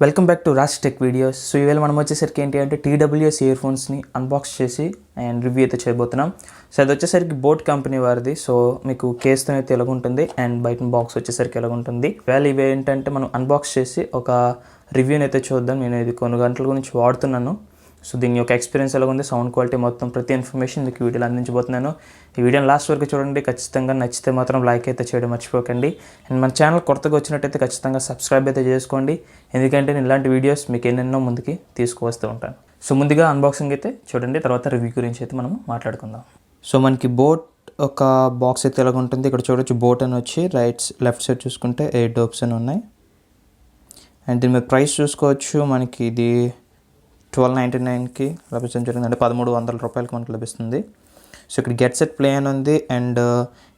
Welcome back to Raj tech videos. So ఈవేళ మనం వచ్చేసరికి ఏంటి అంటే TWS ఇయర్ ఫోన్స్ని అన్బాక్స్ చేసి అండ్ రివ్యూ అయితే చేయబోతున్నాం. సో అది వచ్చేసరికి బోట్ కంపెనీ వారిది. సో మీకు కేస్తో అయితే ఎలాగుంటుంది అండ్ బయట బాక్స్ వచ్చేసరికి ఎలాగుంటుంది. వేళ ఇవి ఏంటంటే మనం అన్బాక్స్ చేసి ఒక రివ్యూని అయితే చూద్దాం. నేను ఇది కొన్ని గంటల గురించి వాడుతున్నాను. సో దీని యొక్క ఎక్స్పీరియన్స్ ఎలా ఉంది, సౌండ్ క్వాలిటీ, మొత్తం ప్రతి ఇన్ఫర్మేషన్ మీకు వీడియోలో అందించబోతున్నాను. ఈ వీడియోని లాస్ట్ వరకు చూడండి. ఖచ్చితంగా నచ్చితే మాత్రం లైక్ అయితే చేయడం మర్చిపోకండి. అండ్ మన ఛానల్ కొత్తగా వచ్చినట్టయితే ఖచ్చితంగా సబ్స్క్రైబ్ అయితే చేసుకోండి. ఎందుకంటే నేను ఇలాంటి వీడియోస్ మీకు ఎన్నెన్నో ముందుకి తీసుకువస్తూ ఉంటాను. సో ముందుగా అన్బాక్సింగ్ అయితే చూడండి, తర్వాత రివ్యూ గురించి అయితే మనం మాట్లాడుకుందాం. సో మనకి బోట్ ఒక బాక్స్ అయితే ఎలాగ ఉంటుంది. ఇక్కడ చూడొచ్చు బోట్ అని వచ్చి లెఫ్ట్ సైడ్ చూసుకుంటే 8 డోప్స్ అని ఉన్నాయి. అండ్ దీని మీద ప్రైస్ చూసుకోవచ్చు. మనకి ఇది 1299కి లభించడం జరిగింది, అంటే 1300 రూపాయలకి మనకు లభిస్తుంది. సో ఇక్కడ గెట్ సెట్ ప్లే అని ఉంది అండ్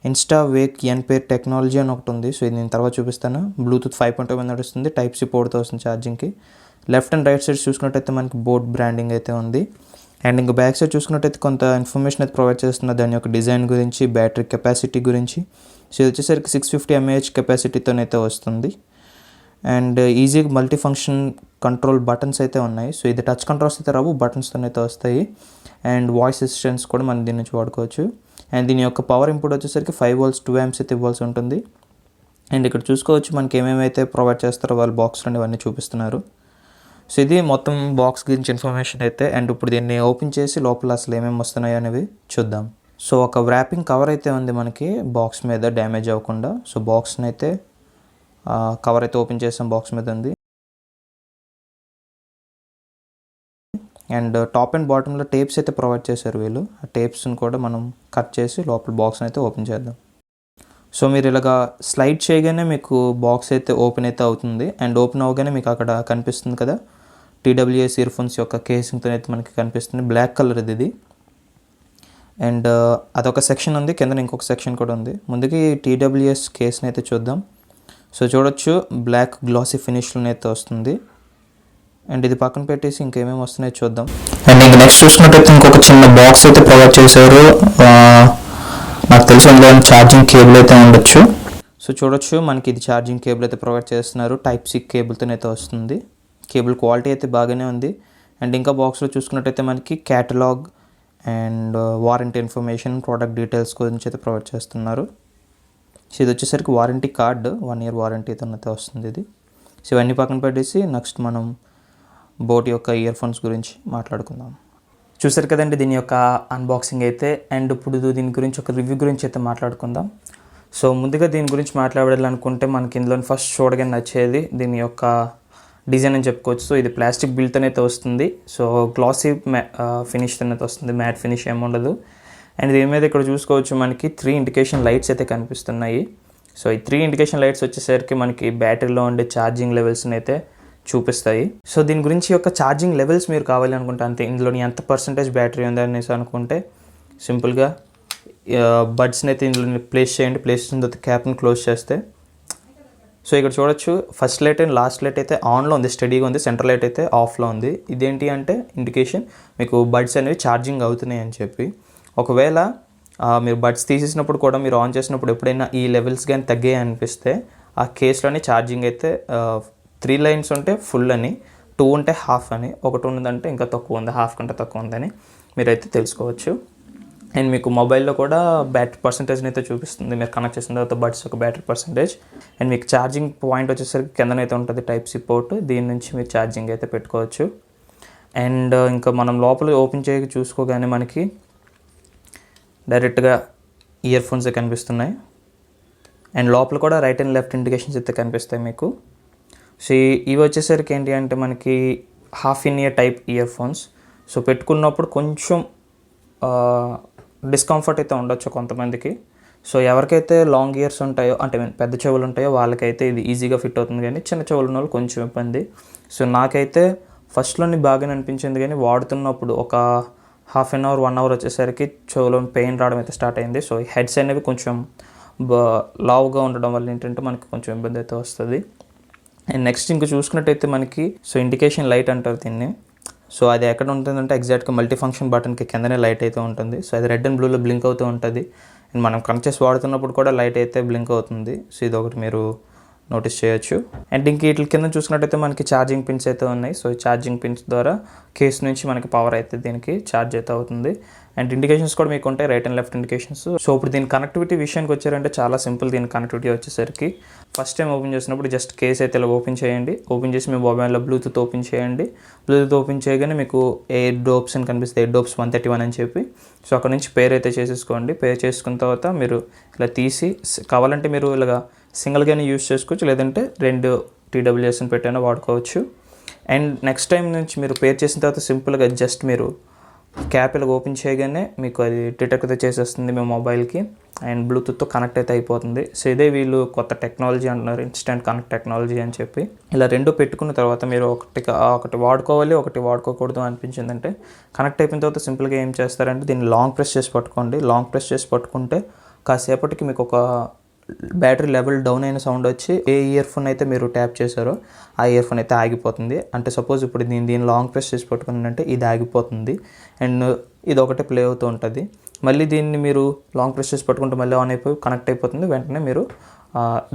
ఇన్స్టా వేక్ ఎన్పేర్ టెక్నాలజీ అని ఒకటి ఉంది. సో ఇది నేను తర్వాత చూపిస్తాను. బ్లూటూత్ 5.0 మీద నడుస్తుంది, టైప్ సి పోర్ట్తో వస్తుంది ఛార్జింగ్కి. లెఫ్ట్ అండ్ రైట్ సైడ్ చూసుకున్నట్టయితే మనకి బోట్ బ్రాండింగ్ అయితే ఉంది. అండ్ ఇంకా బ్యాక్ సైడ్ చూసుకున్నట్టయితే కొంత ఇన్ఫర్మేషన్ అయితే ప్రొవైడ్ చేస్తున్నారు దాని యొక్క డిజైన్ గురించి, బ్యాటరీ కెపాసిటీ గురించి. సో ఇది వచ్చేసరికి 650 mAh కెపాసిటీతోనైతే వస్తుంది. అండ్ ఈజీగా మల్టీ ఫంక్షన్ కంట్రోల్ బటన్స్ అయితే ఉన్నాయి. సో ఇది టచ్ కంట్రోల్స్ అయితే రావు, బటన్స్తో అయితే వస్తాయి. అండ్ వాయిస్ అసిస్టెంట్స్ కూడా మనం దీని నుంచి వాడుకోవచ్చు. అండ్ దీని యొక్క పవర్ ఇన్పుట్ వచ్చేసరికి 5 volts 2 amps అయితే ఇవ్వాల్సి ఉంటుంది. అండ్ ఇక్కడ చూసుకోవచ్చు మనకి ఏమేమైతే ప్రొవైడ్ చేస్తారో వాళ్ళు బాక్స్లో ఇవన్నీ చూపిస్తున్నారు. సో ఇది మొత్తం బాక్స్ గురించి ఇన్ఫర్మేషన్ అయితే. అండ్ ఇప్పుడు దీన్ని ఓపెన్ చేసి లోపల అసలు ఏమేమి వస్తున్నాయో అనేవి చూద్దాం. సో ఒక వ్రాపింగ్ కవర్ అయితే ఉంది మనకి బాక్స్ మీద, డ్యామేజ్ అవ్వకుండా. సో బాక్స్ని అయితే కవర్ అయితే ఓపెన్ చేసాం, బాక్స్ మీద ఉంది. అండ్ టాప్ అండ్ బాటంలో టేప్స్ అయితే ప్రొవైడ్ చేశారు వీళ్ళు. ఆ టేప్స్ని కూడా మనం కట్ చేసి లోపల బాక్స్ని అయితే ఓపెన్ చేద్దాం. సో మీరు ఇలాగా స్లైడ్ చేయగానే మీకు బాక్స్ అయితే ఓపెన్ అయితే అవుతుంది. అండ్ ఓపెన్ అవ్వగానే మీకు అక్కడ కనిపిస్తుంది కదా TWS ఇయర్ ఫోన్స్ యొక్క కేసింగ్తో అయితే మనకి కనిపిస్తుంది. బ్లాక్ కలర్ ఇది. అండ్ అదొక సెక్షన్ ఉంది, కింద ఇంకొక సెక్షన్ కూడా ఉంది. ముందుకి TWS కేస్ని అయితే చూద్దాం. సో చూడొచ్చు బ్లాక్ గ్లాసీ ఫినిష్లోనే అయితే వస్తుంది. అండ్ ఇది పక్కన పెట్టేసి ఇంకేమేమి వస్తున్నాయో చూద్దాం. అండ్ ఇంక నెక్స్ట్ చూసుకున్నట్టయితే ఇంకొక చిన్న బాక్స్ అయితే ప్రొవైడ్ చేశారు. నాకు తెలిసి అందులో ఛార్జింగ్ కేబుల్ అయితే ఉండొచ్చు. సో చూడొచ్చు మనకి ఇది ఛార్జింగ్ కేబుల్ అయితే ప్రొవైడ్ చేస్తున్నారు. టైప్ సి కేబుల్తో అయితే వస్తుంది. కేబుల్ క్వాలిటీ అయితే బాగానే ఉంది. అండ్ ఇంకా బాక్స్లో చూసుకున్నట్టయితే మనకి catalogue and warranty information, product details గురించి అయితే ప్రొవైడ్ చేస్తున్నారు. సో ఇది వచ్చేసరికి వారంటీ కార్డు, 1 year వారంటీతో అయితే వస్తుంది ఇది. సో ఇవన్నీ పక్కన పెట్టేసి నెక్స్ట్ మనం బోట్ యొక్క ఇయర్ ఫోన్స్ గురించి మాట్లాడుకుందాం. చూసారు కదండి దీని యొక్క అన్బాక్సింగ్ అయితే. అండ్ ఇప్పుడు దీని గురించి ఒక రివ్యూ గురించి అయితే మాట్లాడుకుందాం. సో ముందుగా దీని గురించి మాట్లాడాలనుకుంటే మనకి ఇందులో ఫస్ట్ చూడగానే నచ్చేది దీని యొక్క డిజైన్ అని చెప్పుకోవచ్చు. సో ఇది ప్లాస్టిక్ బిల్డ్తో అయితే వస్తుంది. సో గ్లాసీ ఫినిష్తో అయితే వస్తుంది, మ్యాట్ ఫినిష్ ఏమి ఉండదు. అండ్ దీని మీద ఇక్కడ చూసుకోవచ్చు మనకి 3 ఇండికేషన్ లైట్స్ అయితే కనిపిస్తున్నాయి. సో ఈ 3 ఇండికేషన్ లైట్స్ వచ్చేసరికి మనకి బ్యాటరీలో ఉండే ఛార్జింగ్ లెవెల్స్ని అయితే చూపిస్తాయి. సో దీని గురించి యొక్క ఛార్జింగ్ లెవెల్స్ మీరు కావాలి అనుకుంటే అంతే, ఇందులోని ఎంత పర్సెంటేజ్ బ్యాటరీ ఉంది అనేసి అనుకుంటే సింపుల్గా బడ్స్ని అయితే ఇందులో ప్లేస్ చేయండి. ప్లేస్ చేసిన తర్వాత క్యాప్ని క్లోజ్ చేస్తే సో ఇక్కడ చూడొచ్చు first light and last light అయితే ఆన్లో ఉంది, స్టడీగా ఉంది. సెంటర్ లైట్ అయితే ఆఫ్లో ఉంది. ఇదేంటి అంటే ఇండికేషన్ మీకు బడ్స్ అనేవి ఛార్జింగ్ అవుతున్నాయి అని చెప్పి. ఒకవేళ మీరు బడ్స్ తీసేసినప్పుడు కూడా మీరు ఆన్ చేసినప్పుడు ఎప్పుడైనా ఈ లెవెల్స్ కానీ తగ్గాయి అనిపిస్తే ఆ కేసులోనే ఛార్జింగ్ అయితే 3 lines ఉంటే ఫుల్ అని, 2 ఉంటే హాఫ్ అని, ఒకటి ఉన్నదంటే ఇంకా తక్కువ ఉంది, హాఫ్ కంటే తక్కువ ఉందని మీరైతే తెలుసుకోవచ్చు. అండ్ మీకు మొబైల్లో కూడా బ్యాటరీ పర్సంటేజ్ని అయితే చూపిస్తుంది. మీరు కనెక్ట్ చేసిన తర్వాత బడ్స్ ఒక బ్యాటరీ పర్సంటేజ్. అండ్ మీకు ఛార్జింగ్ పాయింట్ వచ్చేసరికి కిందనైతే ఉంటుంది టైప్ సి పోర్ట్, దీని నుంచి మీరు ఛార్జింగ్ అయితే పెట్టుకోవచ్చు. అండ్ ఇంకా మనం లోపల ఓపెన్ చేయక చూసుకోగానే మనకి డైరెక్ట్గా ఇయర్ ఫోన్స్ కనిపిస్తున్నాయి. అండ్ లోపల కూడా రైట్ అండ్ లెఫ్ట్ ఇండికేషన్స్ అయితే కనిపిస్తాయి మీకు. సో ఇవి వచ్చేసరికి ఏంటి అంటే మనకి half-in-ear type ear phones. So పెట్టుకున్నప్పుడు కొంచెం డిస్కంఫర్ట్ అయితే ఉండొచ్చు కొంతమందికి. సో ఎవరికైతే లాంగ్ ఇయర్స్ ఉంటాయో, అంటే పెద్ద చెవులు ఉంటాయో వాళ్ళకైతే ఇది ఈజీగా ఫిట్ అవుతుంది, కానీ చిన్న చెవులు ఉన్న వాళ్ళు కొంచెం ఇబ్బంది. సో నాకైతే ఫస్ట్లోని బాగానే అనిపించింది, కానీ వాడుతున్నప్పుడు ఒక 1/2 hour 1 hour వచ్చేసరికి చెవులో పెయిన్ రావడం అయితే స్టార్ట్ అయింది. సో ఈ హెడ్స్ అనేవి కొంచెం లావుగా ఉండడం వల్ల ఏంటంటే మనకి కొంచెం ఇబ్బంది అయితే వస్తుంది. అండ్ నెక్స్ట్ ఇంకా చూసుకున్నట్టయితే మనకి సో ఇండికేషన్ లైట్ అంటారు దీన్ని. సో అది ఎక్కడ ఉంటుందంటే ఎగ్జాక్ట్గా మల్టీ ఫంక్షన్ బటన్కి కిందనే లైట్ అయితే ఉంటుంది. సో అది రెడ్ అండ్ బ్లూలో బ్లింక్ అవుతూ ఉంటుంది. అండ్ మనం కనెక్ట్ చేసి వాడుతున్నప్పుడు కూడా లైట్ అయితే బ్లింక్ అవుతుంది. సో ఇది ఒకటి మీరు నోటీస్ చేయొచ్చు. అండ్ ఇంక వీటి కింద చూసుకున్నట్టయితే మనకి ఛార్జింగ్ పిన్స్ అయితే ఉన్నాయి. సో ఈ ఛార్జింగ్ పిన్స్ ద్వారా కేస్ నుంచి మనకి పవర్ అయితే దీనికి ఛార్జ్ అయితే అవుతుంది. అండ్ ఇండికేషన్స్ కూడా మీకు ఉంటాయి, right and left indications. So ఇప్పుడు దీని కనెక్టివిటీ విషయానికి వచ్చారంటే చాలా సింపుల్. దీని కనెక్టివిటీ వచ్చేసరికి ఫస్ట్ టైం ఓపెన్ చేసినప్పుడు జస్ట్ కేస్ అయితే ఇలా ఓపెన్ చేయండి. ఓపెన్ చేసి మీ మొబైల్లో బ్లూటూత్ ఓపెన్ చేయండి. బ్లూటూత్ ఓపెన్ చేయగానే మీకు ఎయిర్ డోప్స్ అని కనిపిస్తుంది, ఎయిర్ డోప్స్ 131 అని చెప్పి. సో అక్కడ నుంచి పేర్ అయితే చేసేసుకోండి. పేర్ చేసుకున్న తర్వాత మీరు ఇలా తీసి కావాలంటే మీరు ఇలాగా సింగిల్గానే యూస్ చేసుకోవచ్చు, లేదంటే 2 TWSని పెట్టైనా వాడుకోవచ్చు. అండ్ నెక్స్ట్ టైం నుంచి మీరు పేర్ చేసిన తర్వాత సింపుల్గా జస్ట్ మీరు క్యాప్ ఇలా ఓపెన్ చేయగానే మీకు అది డిటెక్ట్ అయితే చేసేస్తుంది మీ మొబైల్కి. అండ్ బ్లూటూత్తో కనెక్ట్ అయితే అయిపోతుంది. సో ఇదే వీళ్ళు కొత్త టెక్నాలజీ అంటున్నారు, ఇన్స్టెంట్ కనెక్ట్ టెక్నాలజీ అని చెప్పి. ఇలా 2 పెట్టుకున్న తర్వాత మీరు ఒకటి వాడుకోవాలి, ఒకటి వాడుకోకూడదు అనిపించిందంటే కనెక్ట్ అయిపోయిన తర్వాత సింపుల్గా ఏం చేస్తారంటే దీన్ని లాంగ్ ప్రెస్ చేసి పట్టుకోండి. లాంగ్ ప్రెస్ చేసి పట్టుకుంటే కాసేపటికి మీకు ఒక బ్యాటరీ లెవెల్ డౌన్ అయిన సౌండ్ వచ్చి ఏ ఇయర్ ఫోన్ అయితే మీరు ట్యాప్ చేశారో ఆ ఇయర్ ఫోన్ అయితే ఆగిపోతుంది. అంటే సపోజ్ ఇప్పుడు దీన్ని లాంగ్ ప్రెస్ చేసి పట్టుకున్నారంటే ఇది ఆగిపోతుంది అండ్ ఇది ఒకటే ప్లే అవుతూ ఉంటుంది. మళ్ళీ దీన్ని మీరు లాంగ్ ప్రెస్ చేసి పట్టుకుంటే మళ్ళీ ఆన్ అయిపోయి కనెక్ట్ అయిపోతుంది. వెంటనే మీరు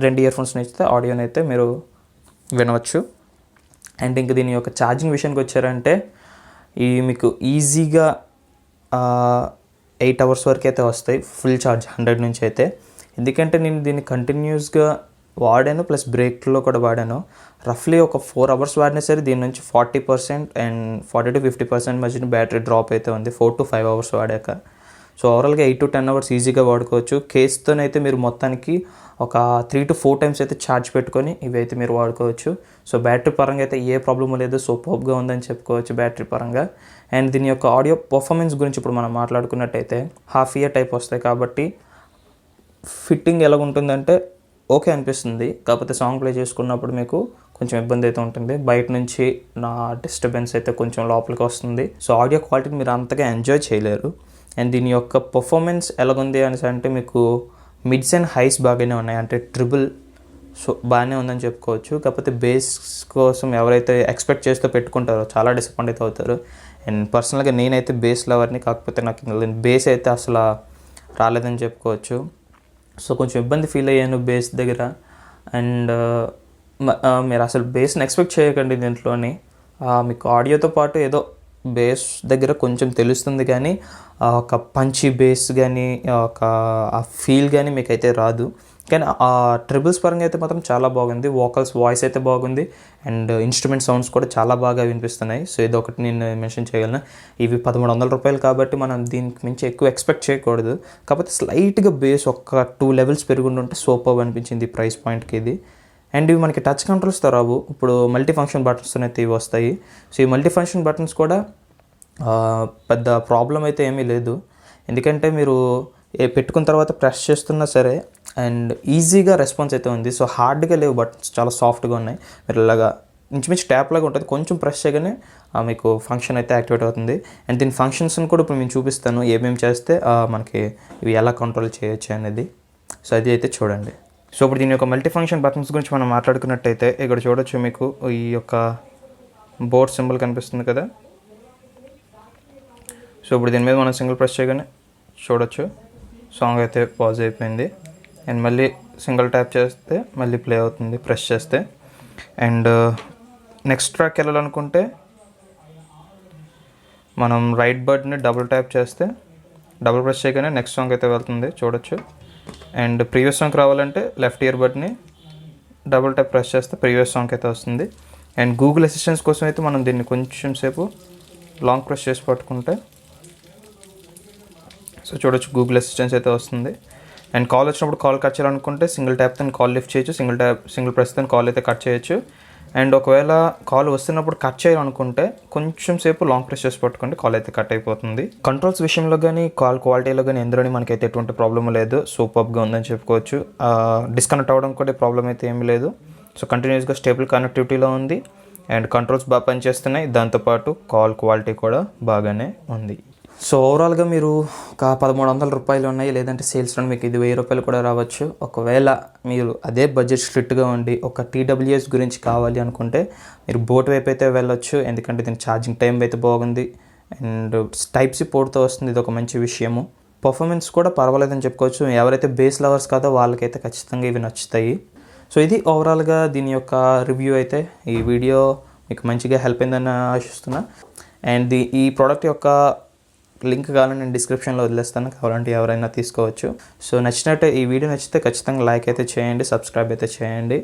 2 ఇయర్ ఫోన్స్ ఇస్తే ఆడియోని అయితే మీరు వినవచ్చు. అండ్ ఇంక దీని యొక్క ఛార్జింగ్ విషయానికి వచ్చారంటే ఈ మీకు ఈజీగా 8 hours వరకు అయితే వస్తాయి ఫుల్ ఛార్జ్ 100 నుంచి అయితే. ఎందుకంటే నేను దీన్ని కంటిన్యూస్గా వాడాను, ప్లస్ బ్రేక్లో కూడా వాడాను. రఫ్లీ ఒక 4 hours వాడినా సరే దీని నుంచి 40% అండ్ 40 to 50% మధ్యన బ్యాటరీ డ్రాప్ అయితే ఉంది 4 to 5 hours వాడాక. సో ఓవరాల్గా 8 to 10 hours ఈజీగా వాడుకోవచ్చు. కేస్తోనైతే మీరు మొత్తానికి ఒక 3 to 4 times అయితే ఛార్జ్ పెట్టుకొని ఇవి అయితే మీరు వాడుకోవచ్చు. సో బ్యాటరీ పరంగా అయితే ఏ ప్రాబ్లమ్ లేదు, సూపర్గా ఉందని చెప్పుకోవచ్చు బ్యాటరీ పరంగా. అండ్ దీని యొక్క ఆడియో పర్ఫార్మెన్స్ గురించి ఇప్పుడు మనం మాట్లాడుకున్నట్టయితే హాఫ్ ఇయర్ టైప్ వస్తాయి కాబట్టి ఫిట్టింగ్ ఎలా ఉంటుందంటే ఓకే అనిపిస్తుంది. కాకపోతే సాంగ్ ప్లే చేసుకున్నప్పుడు మీకు కొంచెం ఇబ్బంది అయితే ఉంటుంది. బయట నుంచి నా డిస్టర్బెన్స్ అయితే కొంచెం లోపలికి వస్తుంది. సో ఆడియో క్వాలిటీని మీరు అంతగా ఎంజాయ్ చేయలేరు. అండ్ దీని యొక్క పర్ఫార్మెన్స్ ఎలాగుంది అనేసి అంటే మీకు మిడ్స్ అండ్ హైస్ బాగానే ఉన్నాయి, అంటే ట్రిపుల్ సో బాగానే ఉందని చెప్పుకోవచ్చు. కాకపోతే బేస్ కోసం ఎవరైతే ఎక్స్పెక్ట్ చేస్తూ పెట్టుకుంటారో చాలా డిసప్పాయింట్ అయితే అవుతారు. అండ్ పర్సనల్గా నేనైతే బేస్ లవర్ని, కాకపోతే నాకు బేస్ అయితే అసలు రాలేదని చెప్పుకోవచ్చు. సో కొంచెం ఇబ్బంది ఫీల్ అయ్యాను బేస్ దగ్గర. అండ్ మీరు అసలు బేస్ని ఎక్స్పెక్ట్ చేయకండి దీంట్లోని. మీకు ఆడియోతో పాటు ఏదో బేస్ దగ్గర కొంచెం తెలుస్తుంది కానీ ఒక పంచి బేస్ కానీ ఒక ఆ ఫీల్ కానీ మీకు అయితే రాదు. కానీ ఆ ట్రిబుల్స్ పరంగా అయితే మాత్రం చాలా బాగుంది. వోకల్స్ వాయిస్ అయితే బాగుంది అండ్ ఇన్స్ట్రుమెంట్ సౌండ్స్ కూడా చాలా బాగా వినిపిస్తున్నాయి. సో ఇది ఒకటి నేను మెన్షన్ చేయగలను. ఇవి 1,300 రూపాయలు కాబట్టి మనం దీనికి మించి ఎక్కువ ఎక్స్పెక్ట్ చేయకూడదు. కాకపోతే స్లైట్గా బేస్ ఒక 2 levels పెరుగుంటుంటే సూపర్ అనిపించింది ఈ ప్రైస్ పాయింట్కి ఇది. అండ్ ఇవి మనకి టచ్ కంట్రోల్స్తో రావు, ఇప్పుడు మల్టీ ఫంక్షన్ బటన్స్ అయితే ఇవి వస్తాయి. సో ఈ మల్టీ ఫంక్షన్ బటన్స్ కూడా పెద్ద ప్రాబ్లం అయితే ఏమీ లేదు. ఎందుకంటే మీరు పెట్టుకున్న తర్వాత ప్రెస్ చేస్తున్నా సరే అండ్ ఈజీగా రెస్పాన్స్ అయితే ఉంది. సో హార్డ్గా లేవు, బటన్స్ చాలా సాఫ్ట్గా ఉన్నాయి. మీరు ఇలాగా ఇంచుమించు ట్యాప్ లాగా ఉంటుంది, కొంచెం ప్రెస్ చేయగానే మీకు ఫంక్షన్ అయితే యాక్టివేట్ అవుతుంది. అండ్ దీని ఫంక్షన్స్ని కూడా ఇప్పుడు నేను చూపిస్తాను, ఏమేమి చేస్తే మనకి ఇవి ఎలా కంట్రోల్ చేయొచ్చు అనేది. సో అది అయితే చూడండి. సో ఇప్పుడు దీని యొక్క మల్టీ ఫంక్షన్ బటన్స్ గురించి మనం మాట్లాడుకున్నట్టయితే ఇక్కడ చూడొచ్చు, మీకు ఈ యొక్క బోర్డ్ సింబల్ కనిపిస్తుంది కదా. సో ఇప్పుడు దీని మీద మనం సింగిల్ ప్రెస్ చేయగానే చూడొచ్చు సాంగ్ అయితే పాజ్ అయిపోయింది. అండ్ మళ్ళీ సింగిల్ ట్యాప్ చేస్తే మళ్ళీ ప్లే అవుతుంది ప్రెస్ చేస్తే. అండ్ నెక్స్ట్ ట్రాక్ వెళ్ళాలనుకుంటే మనం రైట్ బటన్ని డబుల్ ట్యాప్ చేస్తే డబుల్ ప్రెస్ చేయగానే నెక్స్ట్ సాంగ్ అయితే వెళ్తుంది చూడొచ్చు. అండ్ ప్రీవియస్ సాంగ్ రావాలంటే లెఫ్ట్ ఇయర్ బటన్ని డబుల్ ట్యాప్ ప్రెస్ చేస్తే ప్రీవియస్ సాంగ్ అయితే వస్తుంది. అండ్ గూగుల్ అసిస్టెన్స్ కోసం అయితే మనం దీన్ని కొంచెం సేపు లాంగ్ ప్రెస్ చేసి పట్టుకుంటే సో చూడొచ్చు గూగుల్ అసిస్టెన్స్ అయితే వస్తుంది. అండ్ కాల్ వచ్చినప్పుడు కాల్ కట్ చేయాలనుకుంటే సింగిల్ ట్యాప్తో కాల్ లిఫ్ట్ చేయొచ్చు, సింగిల్ ప్రెస్తో కాల్ అయితే కట్ చేయొచ్చు. అండ్ ఒకవేళ కాల్ వస్తున్నప్పుడు కట్ చేయాలనుకుంటే కొంచెం సేపు లాంగ్ ప్రెస్ చేసి పట్టుకుంటే కాల్ అయితే కట్ అయిపోతుంది. కంట్రోల్స్ విషయంలో కానీ కాల్ క్వాలిటీలో కానీ ఎందులోని మనకైతే ఎటువంటి ప్రాబ్లం లేదు, సూపర్గా ఉందని చెప్పుకోవచ్చు. డిస్కనెక్ట్ అవ్వడం కూడా ప్రాబ్లం అయితే ఏమీ లేదు. సో కంటిన్యూస్గా స్టేబుల్ కనెక్టివిటీలో ఉంది అండ్ కంట్రోల్స్ బాగా పనిచేస్తున్నాయి. దాంతోపాటు కాల్ క్వాలిటీ కూడా బాగానే ఉంది. సో ఓవరాల్గా మీరు ఒక 1,300 రూపాయలు ఉన్నాయి, లేదంటే సేల్స్లో మీకు ఇది 1000 రూపాయలు కూడా రావచ్చు. ఒకవేళ మీరు అదే బడ్జెట్ స్ట్రిక్ట్గా ఉండి ఒక TWS గురించి కావాలి అనుకుంటే మీరు బోట్ వైపు అయితే వెళ్ళొచ్చు. ఎందుకంటే దీని ఛార్జింగ్ టైం అయితే బాగుంది అండ్ టైప్-C పోర్ట్తో వస్తుంది, ఇది ఒక మంచి విషయము. పర్ఫార్మెన్స్ కూడా పర్వాలేదని చెప్పుకోవచ్చు. ఎవరైతే బేస్ లవర్స్ కాదో వాళ్ళకైతే ఖచ్చితంగా ఇవి నచ్చుతాయి. సో ఇది ఓవరాల్గా దీని యొక్క రివ్యూ అయితే. ఈ వీడియో మీకు మంచిగా హెల్ప్ అయిందని ఆశిస్తున్నా. అండ్ ఈ ప్రోడక్ట్ యొక్క లింక్ కావాలని నేను డిస్క్రిప్షన్లో వదిలేస్తాను, కావాలంటే ఎవరైనా తీసుకోవచ్చు. సో ఈ వీడియో నచ్చితే ఖచ్చితంగా లైక్ అయితే చేయండి, సబ్స్క్రైబ్ అయితే చేయండి.